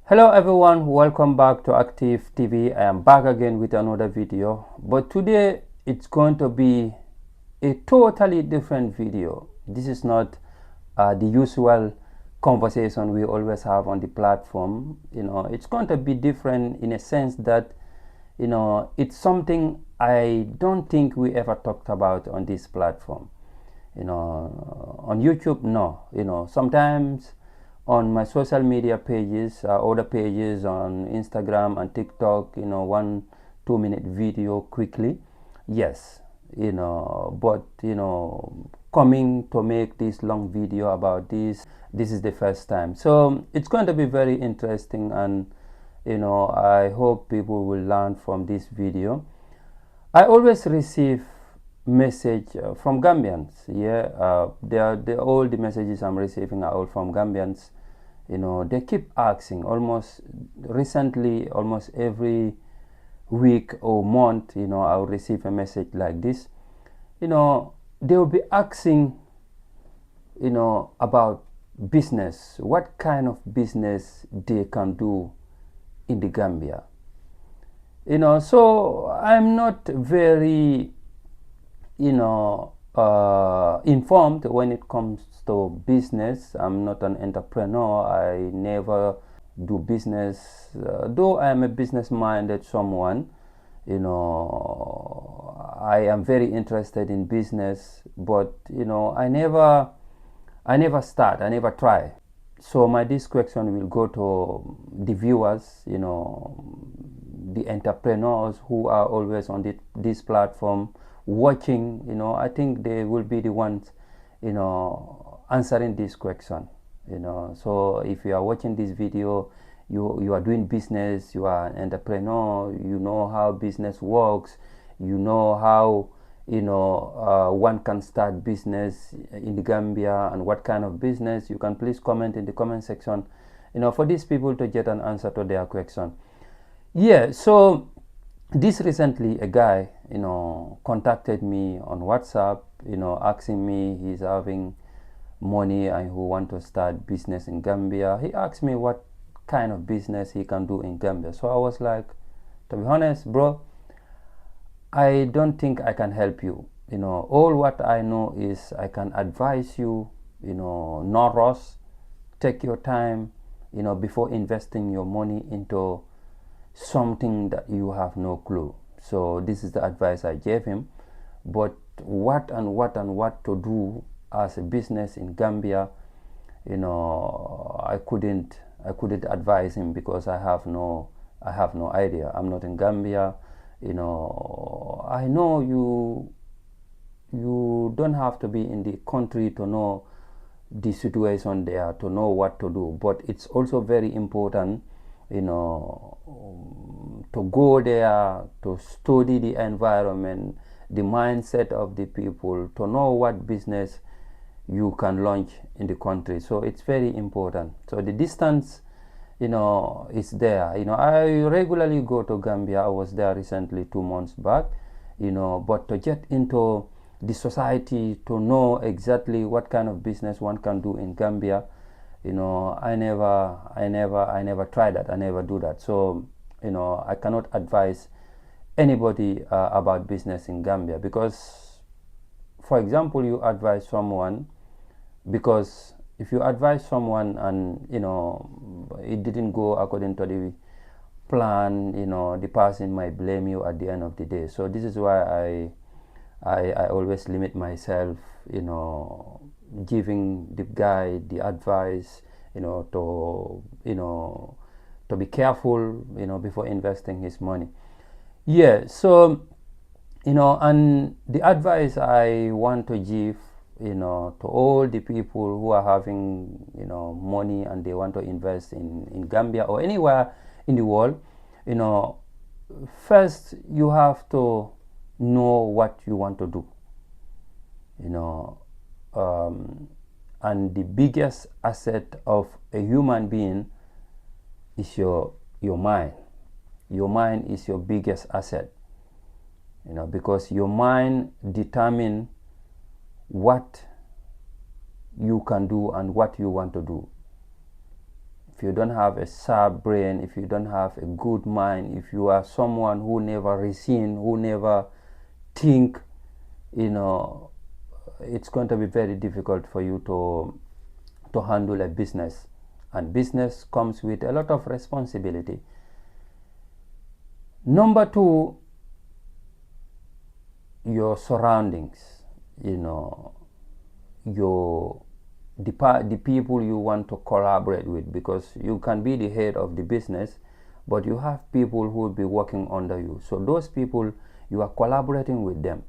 Hello everyone, welcome back to Active TV. I am back again with another video, but today it's going to be a totally different video. This is not the usual conversation we always have on the platform. It's going to be different in a sense that it's something I don't think we ever talked about on this platform. On YouTube, no. Sometimes on my social media pages, other pages on Instagram and TikTok, 1-2 minute video quickly, yes. But coming to make this long video about this is the first time, so it's going to be very interesting, and I hope people will learn from this video. I always receive message from Gambians. All the messages I'm receiving are all from Gambians. They keep asking almost recently, almost every week or month, I'll receive a message like this. They will be asking, about business, what kind of business they can do in the Gambia. So I'm not very, informed when it comes to business. I'm not an entrepreneur. I never do business, though I am a business-minded someone. I am very interested in business, but I never start. I never try. So this question will go to the viewers, the entrepreneurs who are always on this platform watching. I think they will be the ones answering this question. So if you are watching this video, you are doing business, you are an entrepreneur, you know how business works, you know how one can start business in the Gambia, and what kind of business, you can please comment in the comment section, for these people to get an answer to their question. So this recently a guy contacted me on WhatsApp, asking me, he's having money and who want to start business in Gambia. He asked me what kind of business he can do in Gambia. So I was like, to be honest, bro, I don't think I can help you. All what I know is I can advise you, no rush, take your time, before investing your money into something that you have no clue. So this is the advice I gave him. But what to do as a business in Gambia, I couldn't advise him, because I have no idea. I'm not in Gambia. I know you don't have to be in the country to know the situation there, to know what to do, but it's also very important to go there, to study the environment, the mindset of the people, to know what business you can launch in the country. So it's very important. So the distance is there. I regularly go to Gambia. I was there recently 2 months back, but to get into the society, to know exactly what kind of business one can do in Gambia, I never try that. I never do that. So I cannot advise anybody about business in Gambia, because, for example, you advise someone, because if you advise someone and it didn't go according to the plan, the person might blame you at the end of the day. So this is why I always limit myself, giving the guy the advice, to be careful, before investing his money. So and the advice I want to give, to all the people who are having money and they want to invest in Gambia or anywhere in the world, first you have to know what you want to do, and the biggest asset of a human being is your mind. Your mind is your biggest asset, because your mind determines what you can do and what you want to do. if you don't have a sharp brain, if you don't have a good mind, if you are someone who never reason, who never think, it's going to be very difficult for you to handle a business. And business comes with a lot of responsibility. Number two, your surroundings, the people you want to collaborate with, because you can be the head of the business, but you have people who will be working under you. So those people, you are collaborating with them,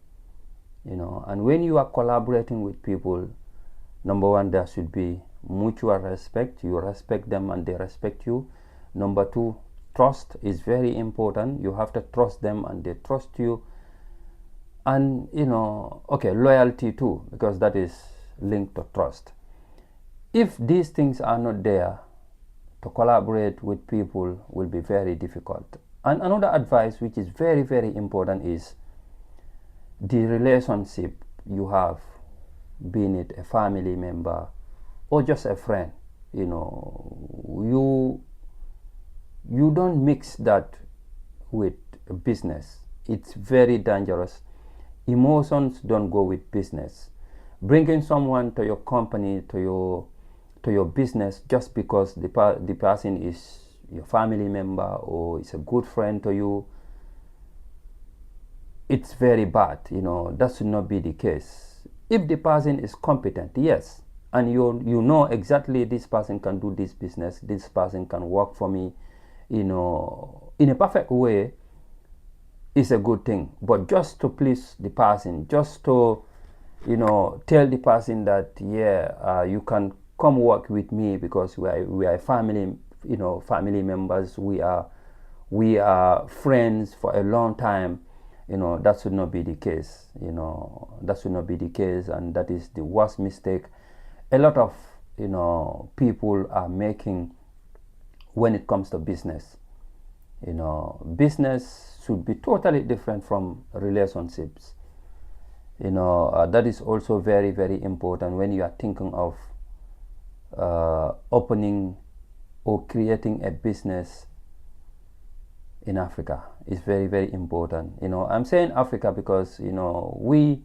and when you are collaborating with people, number one, there should be mutual respect. You respect them and they respect you. Number two, trust is very important. You have to trust them and they trust you. And loyalty too, because that is linked to trust. If these things are not there, to collaborate with people will be very difficult. And another advice which is very, very important is the relationship you have, being it a family member or just a friend. You don't mix that with business. It's very dangerous. Emotions don't go with business. Bringing someone to your company, to your business, just because the person is your family member or is a good friend to you, it's very bad. That should not be the case. If the person is competent, yes, and you know exactly this person can do this business, this person can work for me, in a perfect way, is a good thing. But just to please the person, just to tell the person that you can come work with me because we are family, family members, we are friends for a long time, that should not be the case. That should not be the case, and that is the worst mistake a lot of people are making when it comes to business. Business should be totally different from relationships. That is also very, very important when you are thinking of opening or creating a business in Africa. It's very, very important. I'm saying Africa because we,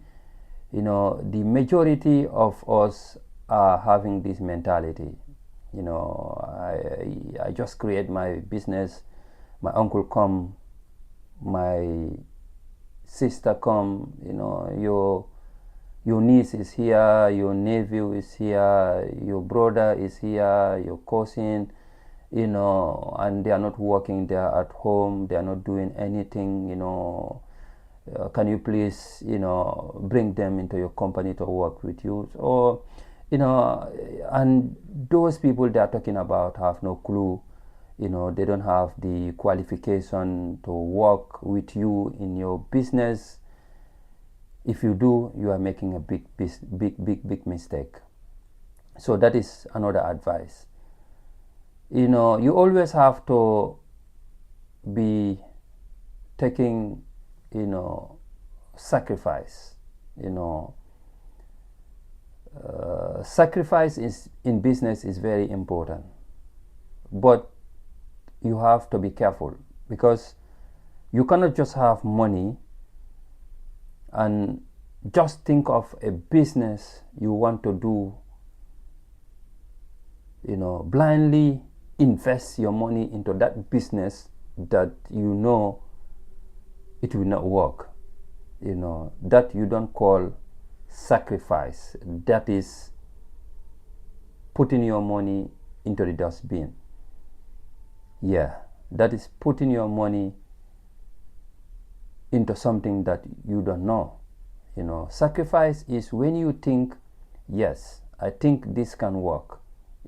the majority of us are having this mentality. I just create my business, my uncle come, my sister come, your niece is here, your nephew is here, your brother is here, your cousin, and they are not working, they are at home, they are not doing anything. Can you please bring them into your company to work with you? Or and those people they are talking about have no clue. They don't have the qualification to work with you in your business. If you do, you are making a big mistake. So that is another advice. You always have to be taking sacrifice. Sacrifice is in business is very important, but you have to be careful, because you cannot just have money and just think of a business you want to do, blindly invest your money into that business that it will not work. That you don't call sacrifice. That is putting your money into the dustbin. That is putting your money into something that you don't know. Sacrifice is when you think, yes, I think this can work.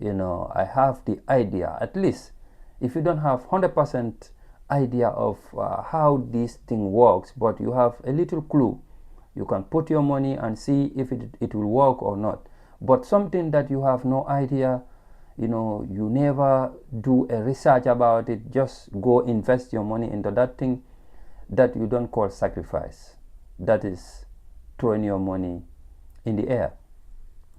I have the idea. At least if you don't have 100% idea of how this thing works, but you have a little clue, you can put your money and see if it will work or not. But something that you have no idea, you never do a research about it, just go invest your money into that thing, that you don't call sacrifice. That is throwing your money in the air.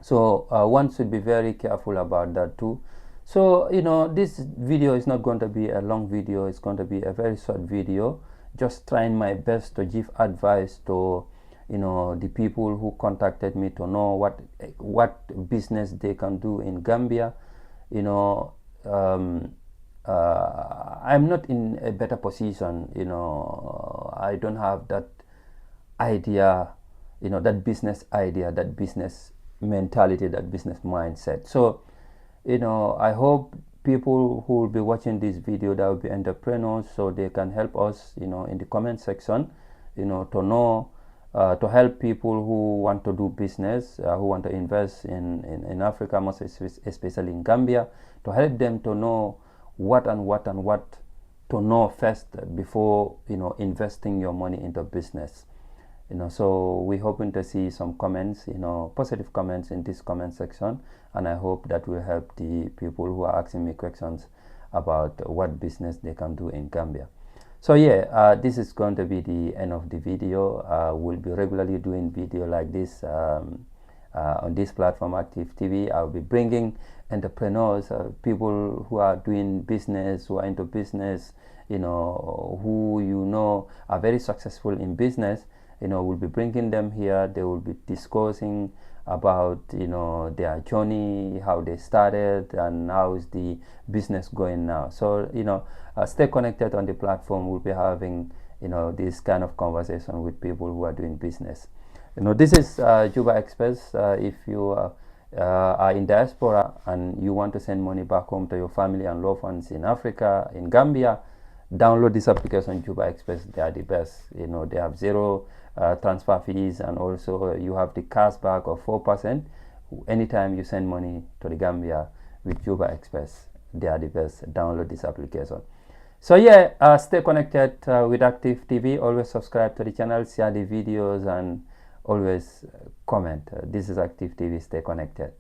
So one should be very careful about that too. So, this video is not going to be a long video. It's going to be a very short video, just trying my best to give advice to the people who contacted me to know what business they can do in Gambia. you know um, I'm not in a better position. I don't have that idea, that business idea, that business mentality, that business mindset. So, I hope people who will be watching this video, that will be entrepreneurs, so they can help us, in the comment section, to know, to help people who want to do business, who want to invest in Africa, most especially in Gambia, to help them to know what to know first before, investing your money into business. So we're hoping to see some comments, positive comments in this comment section, and I hope that will help the people who are asking me questions about what business they can do in Gambia. So yeah, this is going to be the end of the video. We'll be regularly doing video like this on this platform, Active TV. I'll be bringing entrepreneurs, people who are doing business, who are into business, who are very successful in business. We'll be bringing them here. They will be discussing about their journey, how they started, and how is the business going now. So stay connected on the platform. We'll be having this kind of conversation with people who are doing business. This is Juba Express. If you are in diaspora and you want to send money back home to your family and loved ones in Africa, in Gambia, download this application, Juba Express. They are the best. They have zero transfer fees, and also you have the cashback of 4% anytime you send money to the Gambia with Juba Express. They are the best. Download this application. So yeah, stay connected with Active TV. Always subscribe to the channel, share the videos, and always comment. This is Active TV. Stay connected.